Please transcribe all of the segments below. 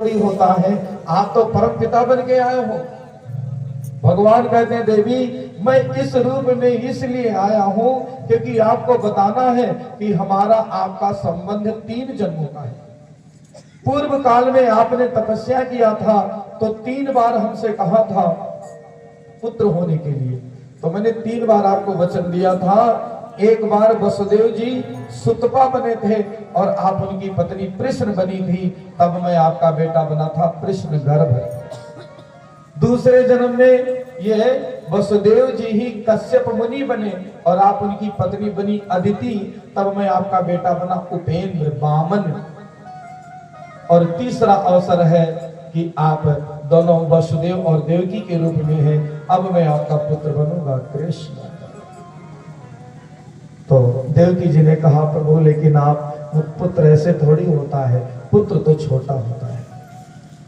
थोड़ी होता है, आप तो परम पिता बन के आए हो। भगवान कहते हैं देवी मैं इस रूप में इसलिए आया हूं क्योंकि आपको बताना है कि हमारा आपका संबंध 3 जन्मों का है। पूर्व काल में आपने तपस्या किया था तो 3 बार हमसे कहा था पुत्र होने के लिए, तो मैंने 3 बार आपको वचन दिया था। एक बार वसुदेव जी सुतपा बने थे और आप उनकी पत्नी कृष्ण बनी थी, तब मैं आपका बेटा बना था कृष्ण गर्भ। दूसरे जन्म में ये वसुदेव जी ही कश्यप मुनि बने और आप उनकी पत्नी बनी अदिति, तब मैं आपका बेटा बना उपेंद्र वामन। और तीसरा अवसर है कि आप दोनों वसुदेव और देवकी के रूप में हैं, अब मैं आपका पुत्र बनूंगा कृष्ण। तो देवकी जी ने कहा प्रभु लेकिन आप पुत्र ऐसे थोड़ी होता है, पुत्र तो छोटा होता है,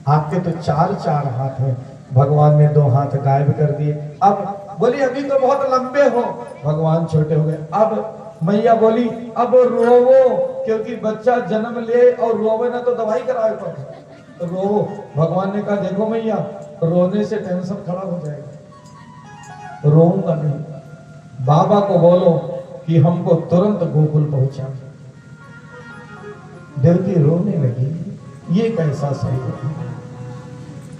आपके तो 4 हाथ हैं। भगवान ने 2 हाथ गायब कर दिए। अब बोली अभी तो बहुत लंबे हो, भगवान छोटे हो गए। अब मैया बोली अब रोवो, क्योंकि बच्चा जन्म ले और रोवे ना तो दवाई कराए तो रोवो। भगवान ने कहा देखो मैया रोने से टेंशन खड़ा हो जाएगा, रोऊंगा नहीं। बाबा को बोलो कि हमको तुरंत गोकुल पहुंचा। देवकी रोने लगी, ये कैसा सही है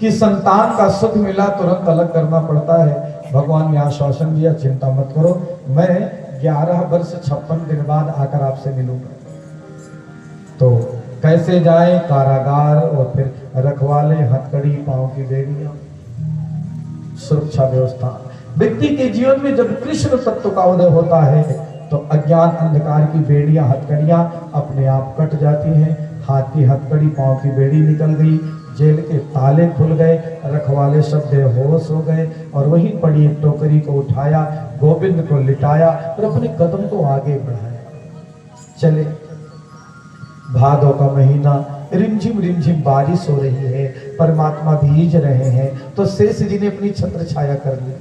कि संतान का सुख मिला तुरंत अलग करना पड़ता है। भगवान ने आश्वासन दिया चिंता मत करो, मैं 11 वर्ष 56 दिन बाद आकर आपसे मिलूंगा। तो कैसे जाए, कारागार और फिर रखवाले, हथकड़ी, पांव की बेड़ियां, सुरक्षा व्यवस्था। व्यक्ति के जीवन में जब कृष्ण तत्व का उदय होता है तो अज्ञान अंधकार की बेड़ियां, हथकड़ियां अपने आप कट जाती हैं। हाथ की हथकड़ी, पांव की बेड़ी निकल गई, जेल के ताले खुल गए, रखवाले सब बेहोश हो गए और वहीं पड़ी एक टोकरी को उठाया, गोविंद को लिटाया और अपने कदम को आगे बढ़ाया। चले। भादों का महीना, रिमझिम बारिश हो रही है, परमात्मा भीज रहे हैं, तो शेष जी ने अपनी छत्र छाया कर ली।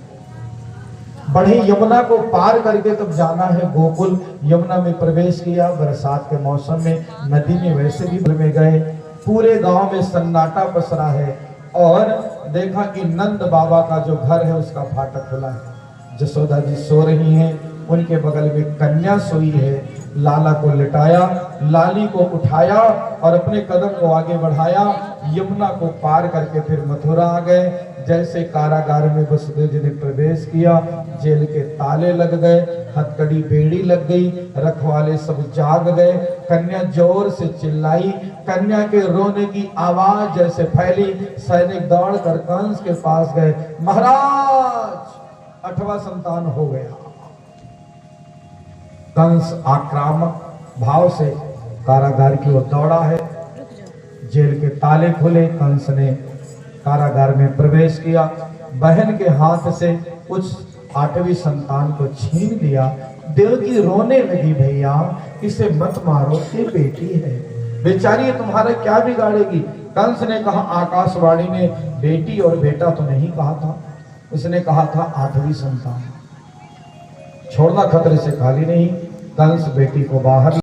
बढ़े यमुना को पार करके तब जाना है गोकुल। यमुना में प्रवेश किया, बरसात के मौसम में नदी में वैसे भी बल में गए। पूरे गांव में सन्नाटा पसरा है और देखा कि नंद बाबा का जो घर है उसका फाटक खुला है। जसोदा जी सो रही हैं, उनके बगल में कन्या सोई है। लाला को लिटाया, लाली को उठाया और अपने कदम को आगे बढ़ाया। यमुना को पार करके फिर मथुरा आ गए। जैसे कारागार में वसुदेव जी ने प्रवेश किया, जेल के ताले लग गए, हथकड़ी बेड़ी लग गई, रखवाले सब जाग गए। कन्या जोर से चिल्लाई, कन्या के रोने की आवाज जैसे फैली। सैनिक दौड़ कर कंस के पास गए, महाराज 8वां संतान हो गया। कंस आक्रामक भाव से कारागार की ओर दौड़ा है। जेल के ताले खुले, कंस ने कारागार में प्रवेश किया। बहन के हाथ से उस 8वीं संतान को छीन लिया। देवकी रोने लगी, भैया इसे मत मारो, ये बेटी है, बेचारी तुम्हारा क्या बिगाड़ेगी। कंस ने कहा आकाशवाणी ने बेटी और बेटा तो नहीं कहा था, उसने कहा था 8वीं संतान। छोड़ना खतरे से खाली नहीं। कंस बेटी को बाहर